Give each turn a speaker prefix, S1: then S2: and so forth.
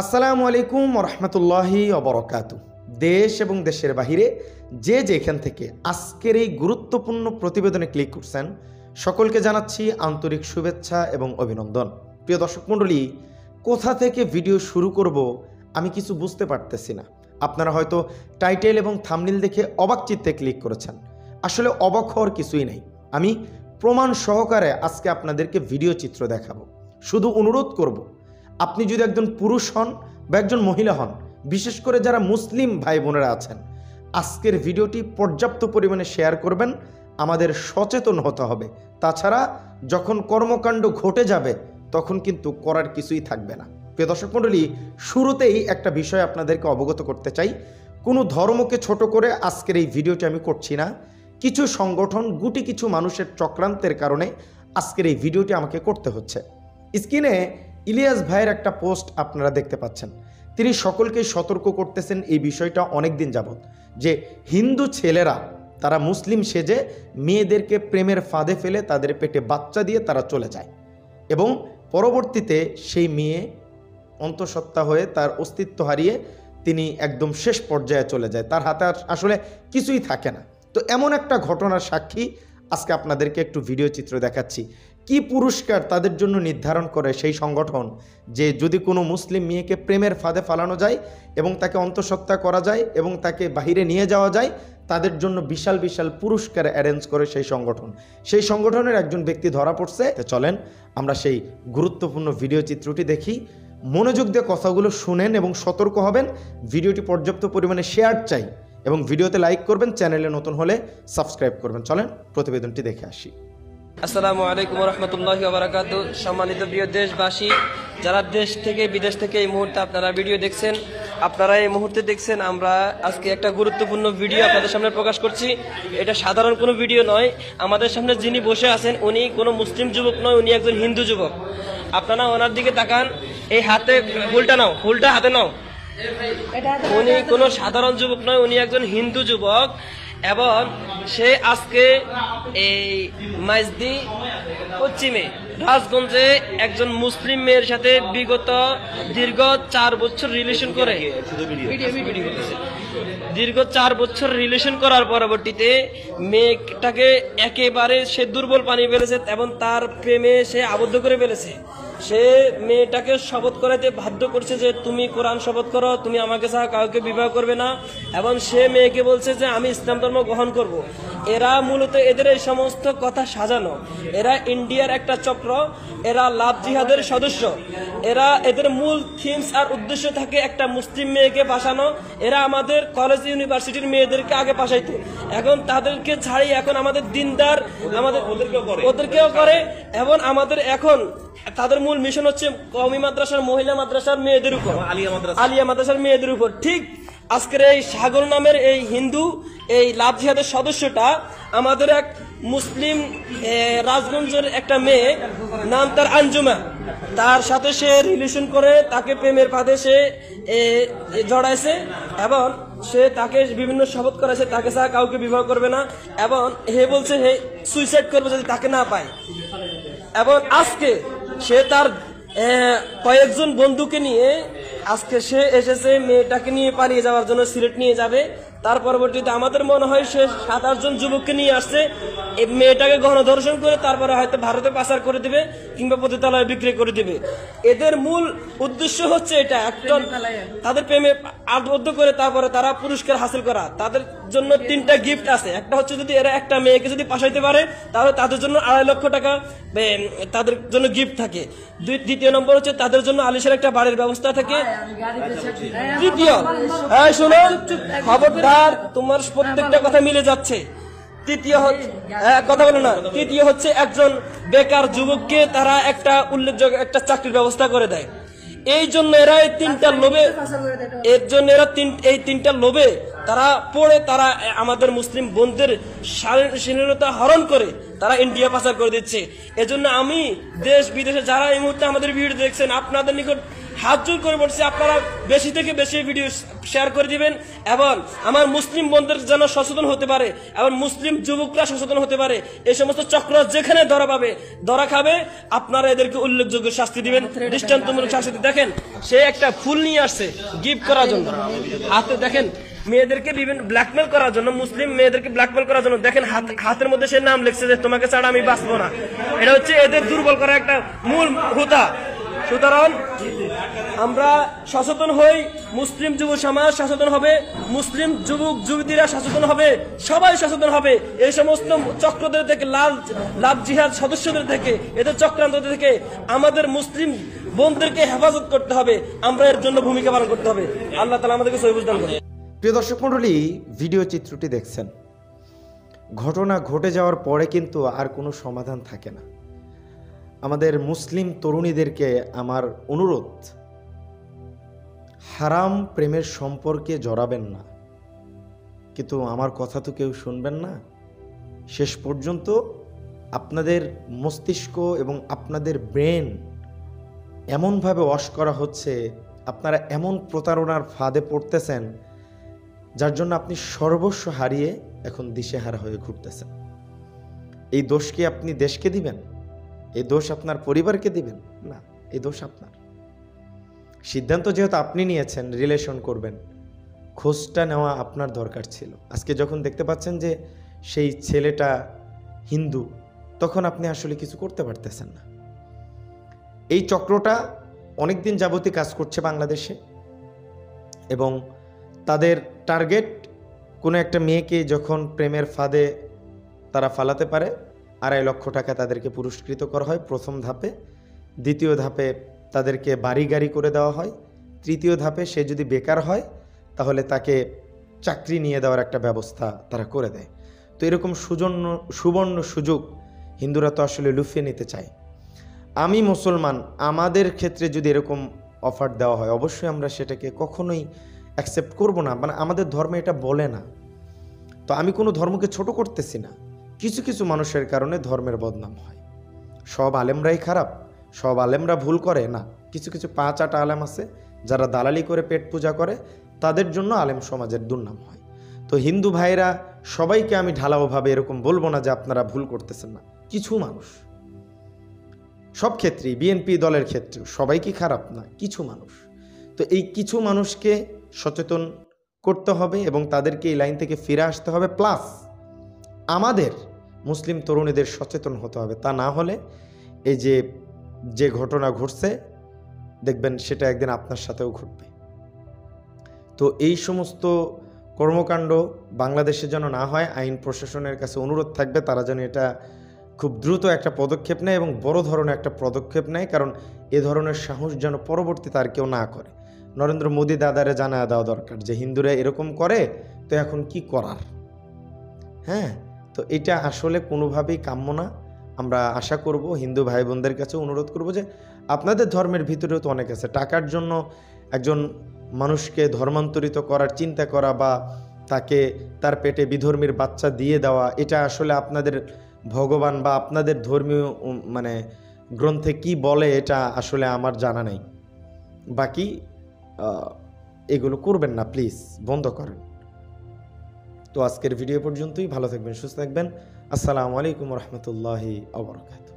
S1: আসসালামু আলাইকুম রহমতুল্লাহি অবরকাতু। দেশ এবং দেশের বাহিরে যে যেখান থেকে আজকের এই গুরুত্বপূর্ণ প্রতিবেদনে ক্লিক করছেন সকলকে জানাচ্ছি আন্তরিক শুভেচ্ছা এবং অভিনন্দন। প্রিয় দর্শক মণ্ডলী, কোথা থেকে ভিডিও শুরু করব আমি কিছু বুঝতে পারতেছি না। আপনারা হয়তো টাইটেল এবং থাম্বনেল দেখে অবাক চিত্তে ক্লিক করেছেন। আসলে অবাক হওয়ার কিছুই নাই। আমি প্রমাণ সহকারে আজকে আপনাদেরকে ভিডিও চিত্র দেখাবো। শুধু অনুরোধ করব, আপনি যদি একজন পুরুষ হন বা একজন মহিলা হন, বিশেষ করে যারা মুসলিম ভাই বোনেরা আছেন, আজকের ভিডিওটি পর্যাপ্ত পরিমাণে শেয়ার করবেন। আমাদের সচেতন হতে হবে। তাছাড়া যখন কর্মকাণ্ড ঘটে যাবে তখন কিন্তু করার কিছুই থাকবে না। প্রিয় দর্শক মণ্ডলী, শুরুতেই একটা বিষয় আপনাদেরকে অবগত করতে চাই। কোনো ধর্মকে ছোট করে আজকের এই ভিডিওটি আমি করছি না। কিছু সংগঠন, গুটি কিছু মানুষের চক্রান্তের কারণে আজকের এই ভিডিওটি আমাকে করতে হচ্ছে। স্ক্রিনে ইলিয়াস ভাইয়ের একটা পোস্ট আপনারা দেখতে পাচ্ছেন। তিনি সকলকে সতর্ক করতেছেন এই বিষয়টা অনেক দিন যাবত, যে হিন্দু ছেলেরা তারা মুসলিম সেজে মেয়েদেরকে প্রেমের ফাঁদে ফেলে তাদের পেটে বাচ্চা দিয়ে তারা চলে যায় এবং পরবর্তীতে সেই মেয়ে অন্তঃসত্ত্বা হয়ে তার অস্তিত্ব হারিয়ে তিনি একদম শেষ পর্যায়ে চলে যায়। তার হাতে আসলে কিছুই থাকে না। তো এমন একটা ঘটনার সাক্ষী আজকে আপনাদেরকে একটু ভিডিও চিত্র দেখাচ্ছি। কি পুরস্কার তাদের জন্য নির্ধারণ করে সেই সংগঠন, যে যদি কোনো মুসলিম মেয়েকে প্রেমের ফাঁদে ফালানো যায় এবং তাকে অন্তঃসত্ত্বা করা যায় এবং তাকে বাহিরে নিয়ে যাওয়া যায়, তাদের জন্য বিশাল বিশাল পুরস্কার অ্যারেঞ্জ করে সেই সংগঠন। সেই সংগঠনের একজন ব্যক্তি ধরা পড়ছে। চলেন আমরা সেই গুরুত্বপূর্ণ ভিডিও চিত্রটি দেখি। মনোযোগ দিয়ে কথাগুলো শুনেন এবং সতর্ক হবেন। ভিডিওটি পর্যাপ্ত পরিমাণে শেয়ার চাই এবং ভিডিওতে লাইক করবেন। চ্যানেলে নতুন হলে সাবস্ক্রাইব করবেন। চলেন প্রতিবেদনটি দেখে আসি।
S2: আসসালামু আলাইকুম রহমতুল্লাহি ওয়া বারাকাতুহু। সম্মানিত প্রিয় দেশবাসী, যারা দেশ থেকে বিদেশ থেকে এই মুহূর্তে আপনারা ভিডিও দেখছেন, আপনারা এই মুহূর্তে দেখছেন, আমরা আজকে একটা গুরুত্বপূর্ণ ভিডিও আপনাদের সামনে প্রকাশ করছি। এটা সাধারণ কোনো ভিডিও নয়। আমাদের সামনে যিনি বসে আছেন উনি কোনো মুসলিম যুবক নয়, উনি একজন হিন্দু যুবক। আপনারা ওনার দিকে তাকান। এই হাতে ফুলটা নাও, ফুলটা হাতে নাও। উনি কোনো সাধারণ যুবক নয়, উনি একজন হিন্দু যুবক এবং সে আজকে এই মাইজদি পশ্চিমে রাজগঞ্জে একজন মুসলিম মেয়ের সাথে বিগত দীর্ঘ 4 বছর রিলেশন করে, দীর্ঘ 4 বছর রিলেশন করার পরবর্তীতে মেয়েটাকে একেবারে সে দুর্বল পানি ফেলেছে এবং তার প্রেমে সে আবদ্ধ করে ফেলেছে। সে মেয়েটাকে শপথ করাতে বাধ্য করছে যে তুমি কোরআন শপথ করো, তুমি আমাকে ছাড়া কাউকে বিবাহ করবে না, এবং সে মেয়েকে বলছে যে আমি ইসলাম ধর্ম গ্রহণ করব। এরা মূলত এদের এই সমস্ত কথা সাজানো। এরা ইন্ডিয়ার একটা চক্র, এরা লাভ জিহাদের সদস্য। এদের মূল থিমস আর উদ্দেশ্য থাকে একটা মুসলিম মেয়েকে ফাঁসানো। এরা আমাদের কলেজ ইউনিভার্সিটির মেয়েদেরকে আগে ফাঁসাইতো, এখন তাদেরকে ছাড়ি এখন আমাদের দিনদার আমাদের ওদেরকেও করে। এবং আমাদের এখন তাদের মূল মিশন হচ্ছে কওমি মাদ্রাসার, মহিলা মাদ্রাসার মেয়েদের উপর, আলিয়া মাদ্রাসার মেয়েদের উপর। ঠিক আজকের এই সাগর নামের এই হিন্দু এই লাভ জিহাদের সদস্যটা আমাদের এক মুসলিম রাজগঞ্জের একটা মেয়ে, নাম তার আঞ্জুমা, তার সাথে সে রিলেশন করে তাকে প্রেমের ফাঁদে সে জড়াইছে এবং সে তাকে বিভিন্ন শপথ করেছে তাকে ছাড়া কাউকে বিবাহ করবে না এবং হে বলছে হে সুইসাইড করবে যদি তাকে না পায়। এবং আজকে সে তার কয়েকজন বন্ধুকে নিয়ে আজকে সে এসেছে মেয়েটাকে নিয়ে পালিয়ে যাওয়ার জন্য, সিলেট নিয়ে যাবে। তার পরবর্তীতে আমাদের মনে হয় সে 7-8 জন যুবককে নিয়ে আসছে। এই মেয়েটাকে গণধর্ষণ করে তারপরে হয়তো ভারতে পাচার করে দিবে কিংবা পতিতালয়ে বিক্রি করে দিবে। এদের মূল উদ্দেশ্য হচ্ছে এটা, একজন তাদের প্রেমে আবদ্ধ করে তারপরে তারা পুরস্কার হাসিল করা। তাদের জন্য 3টা গিফট আছে। একটা হচ্ছে যদি এরা একটা মেয়েকে যদি পাঠাইতে পারে তাহলে তাদের জন্য 2.5 লক্ষ টাকা তাদের জন্য গিফট থাকে। দ্বিতীয় নম্বর হচ্ছে তাদের জন্য আলিশার একটা বাড়ির ব্যবস্থা থাকে। তৃতীয়, শোনো খবরদার, তোমার প্রত্যেকটা কথা মিলে যাচ্ছে। তৃতীয় কথা বলো না। তৃতীয় হচ্ছে একজন বেকার যুবককে তারা একটা উল্লেখযোগ্য একটা চাকরির ব্যবস্থা করে দেয়। এই জন্য এরা এই 3টা লোভে, এর জন্য এরা এই 3টা লোভে তারা পড়ে তারা আমাদের মুসলিম বোনদের স্বাধীনতা হরণ করে তারা ইন্ডিয়া পাচার করে দিচ্ছে। এজন্য আমি দেশ বিদেশে যারা এই মুহূর্তে আমাদের ভিডিও দেখছেন, আপনাদের নিকট হাত জোর করে বলছি আপনারা বেশি থেকে বেশি ভিডিও শেয়ার করে দিবেন এবং আমার মুসলিম বন্ধুদের যেন সচেতন হতে পারে এবং মুসলিম যুবকরা সচেতন হতে পারে। এই সমস্ত চক্র যেখানে ধরা পাবে, ধরা খাবে, আপনারা এদেরকে উল্লেখযোগ্য শাস্তি দিবেন, দৃষ্টান্তমূলক শাস্তি। দেখেন সে একটা ফুল নিয়ে আসছে গিফট করার জন্য, হাতে দেখেন মেয়েদেরকে বিভিন্ন ব্ল্যাকমেল করার জন্য, মুসলিম মেয়েদেরকে ব্ল্যাকমেল করার জন্য দেখেন হাতের মধ্যে সে নাম লিখছে যে তোমাকে ছাড়া আমি বাঁচবো না। এটা হচ্ছে এদের দুর্বল করার একটা মূল হোতা। সুতরাং আমরা সচেতন হই, মুসলিম যুব সমাজ সচেতন হবে, মুসলিম যুবক যুবতীরা সচেতন হবে, সবাই সচেতন হবে। এই সমস্ত চক্রদের থেকে, লাভ জিহাদ সদস্যদের থেকে, এদের চক্রান্ত থেকে আমাদের মুসলিম বোনদেরকে হেফাজত করতে হবে। আমরা এর জন্য ভূমিকা পালন করতে হবে। আল্লাহ তাআলা আমাদেরকে সহিহ বুঝদান করুন।
S1: প্রিয় দর্শক মণ্ডলী, ভিডিও চিত্রটি দেখছেন। ঘটনা ঘটে যাওয়ার পরে কিন্তু আর কোনো সমাধান থাকে না। আমাদের মুসলিম তরুণীদেরকে আমার অনুরোধ, হারাম প্রেমের সম্পর্কে জড়াবেন না। কিন্তু আমার কথা তো কেউ শুনবেন না। শেষ পর্যন্ত আপনাদের মস্তিষ্ক এবং আপনাদের ব্রেন এমনভাবে ওয়াশ করা হচ্ছে, আপনারা এমন প্রতারণার ফাঁদে পড়তেছেন যার জন্য আপনি সর্বস্ব হারিয়ে এখন দিশেহারা হয়ে ঘুরতেছেন। এই দোষ কি আপনি দেশকে দিবেন? এই দোষ আপনার পরিবারকে দিবেন? না, এই দোষ আপনার। সিদ্ধান্ত যেহেতু আপনি নিয়েছেন রিলেশন করবেন, খোঁজটা নেওয়া আপনার দরকার ছিল। আজকে যখন দেখতে পাচ্ছেন যে সেই ছেলেটা হিন্দু, তখন আপনি আসলে কিছু করতে পারতেছেন না। এই চক্রটা অনেকদিন যাবতীয় কাজ করছে বাংলাদেশে এবং তাদের টার্গেট কোনো একটা মেয়েকে যখন প্রেমের ফাঁদে তারা ফালাতে পারে, 2.5 লক্ষ টাকা তাদেরকে পুরস্কৃত করা হয় প্রথম ধাপে। দ্বিতীয় ধাপে তাদেরকে বাড়ি গাড়ি করে দেওয়া হয়। তৃতীয় ধাপে সে যদি বেকার হয় তাহলে তাকে চাকরি নিয়ে দেওয়ার একটা ব্যবস্থা তারা করে দেয়। তো এরকম সুবর্ণ সুযোগ হিন্দুরা তো আসলে লুফিয়ে নিতে চায়। আমি মুসলমান, আমাদের ক্ষেত্রে যদি এরকম অফার দেওয়া হয় অবশ্যই আমরা সেটাকে কখনোই অ্যাকসেপ্ট করব না। মানে আমাদের ধর্মে এটা বলে না। তো আমি কোনো ধর্মকে ছোট করতেছি না। কিছু কিছু মানুষের কারণে ধর্মের বদনাম হয়। সব আলেমরাই খারাপ, সব আলেমরা ভুল করে না। কিছু কিছু 5-8 আলেম আছে যারা দালালি করে পেট পূজা করে, তাদের জন্য আলেম সমাজের দুর্নাম হয়। তো হিন্দু ভাইরা সবাইকে আমি ঢালাওভাবে এরকম বলবো না যে আপনারা ভুল করতেছেন না। কিছু মানুষ, সব ক্ষেত্রেই, বিএনপি দলের ক্ষেত্রেও সবাই কি খারাপ না, কিছু মানুষ। তো এই কিছু মানুষকে সচেতন করতে হবে এবং তাদেরকে এই লাইন থেকে ফিরে আসতে হবে। প্লাস আমাদের মুসলিম তরুণীদের সচেতন হতে হবে। তা না হলে এই যে ঘটনা ঘটছে দেখবেন সেটা একদিন আপনার সাথেও ঘটবে। তো এই সমস্ত কর্মকাণ্ড বাংলাদেশে যেন না হয়, আইন প্রশাসনের কাছে অনুরোধ থাকবে তারা যেন এটা খুব দ্রুত একটা পদক্ষেপ নেয় এবং বড় ধরনের একটা পদক্ষেপ নেয়। কারণ এ ধরনের সাহস যেন পরবর্তীতে আর কেউ না করে। নরেন্দ্র মোদী দাদারে জানায় দেওয়া দরকার যে হিন্দুরা এরকম করে, তো এখন কি করার। হ্যাঁ, তো এটা আসলে কোনোভাবেই কাম্য না। আমরা আশা করব, হিন্দু ভাই বোনদের কাছে অনুরোধ করব যে আপনাদের ধর্মের ভিতরেও তো অনেক আছে। টাকার জন্য একজন মানুষকে ধর্মান্তরিত করার চিন্তা করা বা তাকে তার পেটে বিধর্মীর বাচ্চা দিয়ে দেওয়া, এটা আসলে আপনাদের ভগবান বা আপনাদের ধর্মীয় গ্রন্থে কি বলে এটা আসলে আমার জানা নেই। বাকি এগুলো করবেন না, প্লিজ বন্ধ করেন। তো আজকের ভিডিও পর্যন্তই। ভালো থাকবেন, সুস্থ থাকবেন। আসসালামু আলাইকুম রহমতুল্লাহি ওয়া বারাকাতুহু।